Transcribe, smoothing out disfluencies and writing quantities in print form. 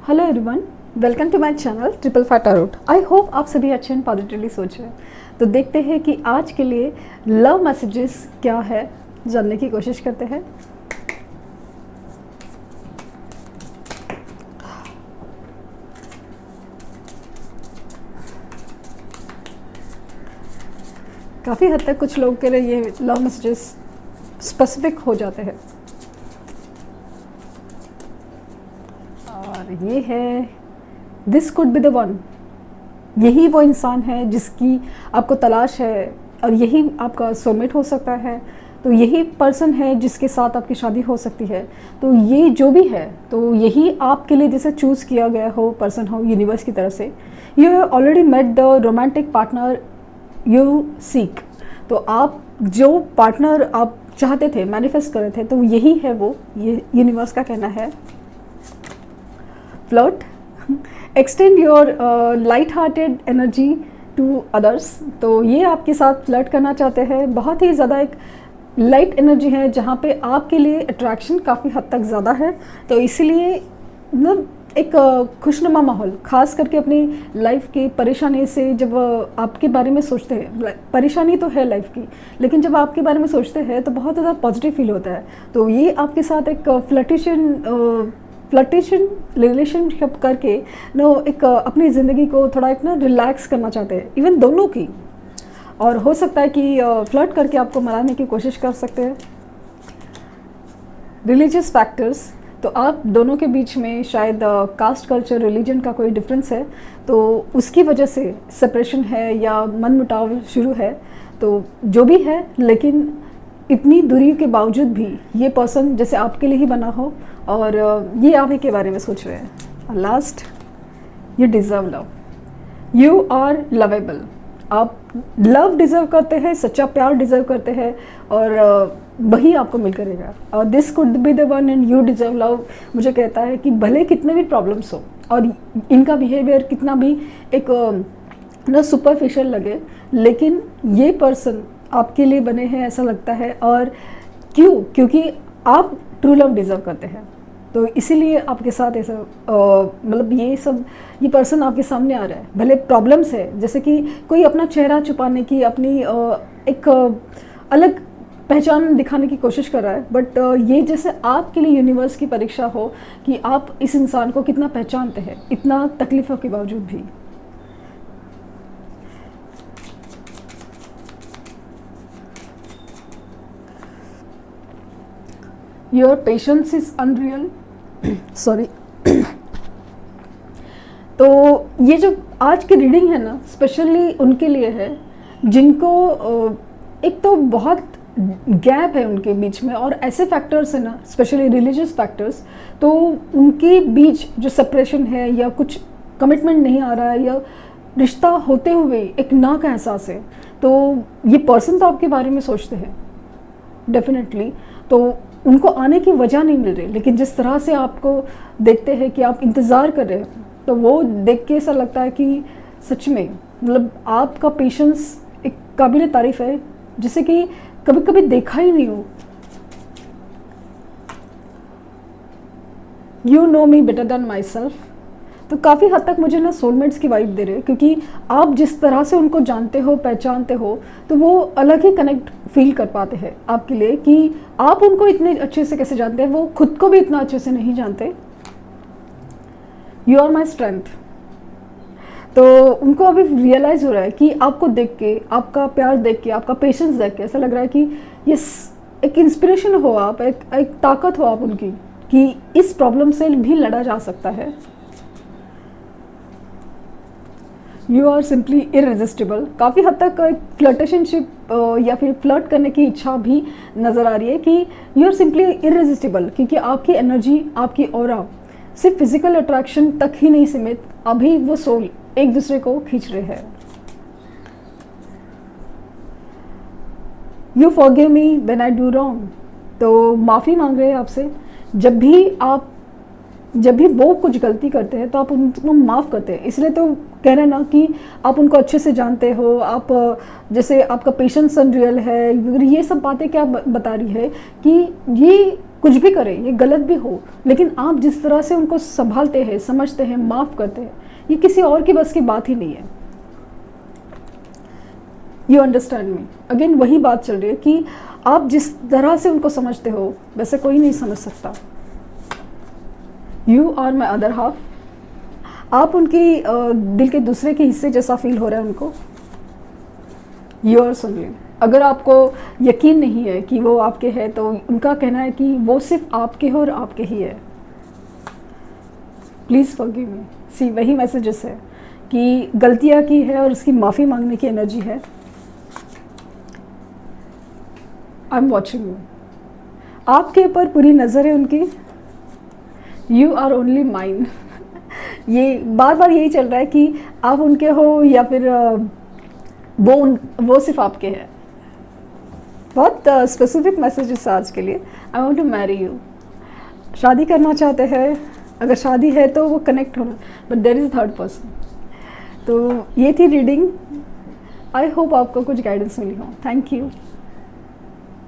Hello everyone, welcome to my channel triple five tarot. I hope आप सभी अच्छे and positively सोच रहे हैं। तो देखते हैं कि आज के लिए लव मैसेजेस क्या है, जानने की कोशिश करते हैं। काफ़ी हद तक कुछ लोग के लिए ये लव मैसेजेस स्पेसिफिक हो जाते हैं। और ये है this could be the one. यही वो इंसान है जिसकी आपको तलाश है और यही आपका सोलमेट हो सकता है। तो यही पर्सन है जिसके साथ आपकी शादी हो सकती है। तो ये जो भी है तो यही आपके लिए जैसे चूज़ किया गया हो पर्सन हो यूनिवर्स की तरफ से। You have already met the romantic partner you seek. तो आप जो पार्टनर आप चाहते थे, मैनिफेस्ट कर रहे थे, तो यही है वो। ये यूनिवर्स का कहना है। Flirt, extend your light hearted energy to others. तो ये आपके साथ फ्लर्ट करना चाहते हैं। बहुत ही ज़्यादा एक लाइट एनर्जी है जहाँ पे आपके लिए अट्रैक्शन काफ़ी हद तक ज़्यादा है। तो इसीलिए मतलब एक खुशनुमा माहौल, खास करके अपनी लाइफ की परेशानी से जब आपके बारे में सोचते हैं, परेशानी तो है लाइफ की, लेकिन जब आपके बारे में सोचते हैं तो बहुत ज़्यादा पॉजिटिव फील होता है। तो ये आपके साथ एक फ्लर्टेशन रिलेशनशिप करके नो एक अपनी ज़िंदगी को थोड़ा एक ना रिलैक्स करना चाहते हैं, इवन दोनों की। और हो सकता है कि फ्लर्ट करके आपको मनाने की कोशिश कर सकते हैं। रिलीजियस फैक्टर्स, तो आप दोनों के बीच में शायद कास्ट कल्चर रिलीजन का कोई डिफरेंस है, तो उसकी वजह से सेपरेशन है या मनमुटाव शुरू है। तो जो भी है, लेकिन इतनी दूरी के बावजूद भी ये पर्सन जैसे आपके लिए ही बना हो और ये आप ही के बारे में सोच रहे हैं। Last, you deserve love. You are lovable. आप लव डिज़र्व करते हैं, सच्चा प्यार डिज़र्व करते हैं और वही आपको मिल करेगा। और this could be the one and you deserve love मुझे कहता है कि भले कितने भी प्रॉब्लम्स हो और इनका बिहेवियर कितना भी एक ना सुपरफिशियल लगे, लेकिन ये पर्सन आपके लिए बने हैं ऐसा लगता है। और क्योंकि आप ट्रू लव डिज़र्व करते हैं, तो इसीलिए आपके साथ ऐसा मतलब ये पर्सन आपके सामने आ रहा है। भले प्रॉब्लम्स है, जैसे कि कोई अपना चेहरा छुपाने की, अपनी एक अलग पहचान दिखाने की कोशिश कर रहा है, बट ये जैसे आपके लिए यूनिवर्स की परीक्षा हो कि आप इस इंसान को कितना पहचानते हैं, इतना तकलीफ़ों के बावजूद भी। Your patience is unreal. Sorry. तो ये जो आज की रीडिंग है ना, स्पेशली उनके लिए है जिनको एक तो बहुत गैप है उनके बीच में, और ऐसे फैक्टर्स है ना, स्पेशली रिलीजियस फैक्टर्स, तो उनके बीच जो सेपरेशन है या कुछ कमिटमेंट नहीं आ रहा है या रिश्ता होते हुए एक ना का एहसास है। तो ये पर्सन तो आपके बारे में सोचते हैं डेफिनेटली, तो उनको आने की वजह नहीं मिल रही, लेकिन जिस तरह से आपको देखते हैं कि आप इंतज़ार कर रहे हैं, तो वो देख के ऐसा लगता है कि सच में मतलब आपका पेशेंस एक काबिल तारीफ़ है, जिसे कि कभी कभी देखा ही नहीं हो। You know me better than my self. तो काफ़ी हद तक मुझे ना सोलमेट्स की वाइब दे रहे हैं, क्योंकि आप जिस तरह से उनको जानते हो, पहचानते हो, तो वो अलग ही कनेक्ट फील कर पाते हैं आपके लिए कि आप उनको इतने अच्छे से कैसे जानते हैं, वो खुद को भी इतना अच्छे से नहीं जानते। You are my strength. तो उनको अभी रियलाइज़ हो रहा है कि आपको देख के, आपका प्यार देख के, आपका पेशेंस देख के ऐसा लग रहा है कि ये एक इंस्पिरेशन हो आप, एक ताकत हो आप उनकी, कि इस प्रॉब्लम से भी लड़ा जा सकता है। You are simply irresistible. काफ़ी हद तक एक फ्लर्टेशनशिप या फिर फ्लर्ट करने की इच्छा भी नज़र आ रही है कि यू आर सिंपली इररेजिस्टिबल, क्योंकि आपकी एनर्जी, आपकी ऑरा सिर्फ फिजिकल अट्रैक्शन तक ही नहीं सीमित, अभी वो सोल एक दूसरे को खींच रहे हैं। You forgive me when I do wrong. तो माफ़ी मांग रहे हैं आपसे। जब भी वो कुछ गलती करते हैं तो आप उनको माफ़ करते हैं। इसलिए तो कह रहे हैं ना कि आप उनको अच्छे से जानते हो, आप जैसे आपका पेशेंस अनरियल है। ये सब बातें क्या बता रही है कि ये कुछ भी करें, ये गलत भी हो, लेकिन आप जिस तरह से उनको संभालते हैं, समझते हैं, माफ़ करते हैं, ये किसी और की बस की बात ही नहीं है। You understand me? अगेन वही बात चल रही है कि आप जिस तरह से उनको समझते हो वैसे कोई नहीं समझ सकता। You are my other half. आप उनकी दिल के दूसरे के हिस्से जैसा फील हो रहा है उनको। You are stunning. अगर आपको यकीन नहीं है कि वो आपके हैं, तो उनका कहना है कि वो सिर्फ आपके हो और आपके ही है। Please forgive me. सी वही मैसेजेस है कि गलतियाँ की है और उसकी माफ़ी मांगने की एनर्जी है। I am watching you. आपके ऊपर पूरी नज़र है उनकी। You are only mine. ये बार बार यही चल रहा है कि आप उनके हो या फिर वो सिर्फ आपके हैं। बहुत स्पेसिफिक मैसेजेस आज के लिए। I want to marry you. शादी करना चाहते हैं, अगर शादी है तो वो कनेक्ट होना, but there is third person. तो ये थी रीडिंग। आई होप आपको कुछ गाइडेंस मिली हो। Thank you.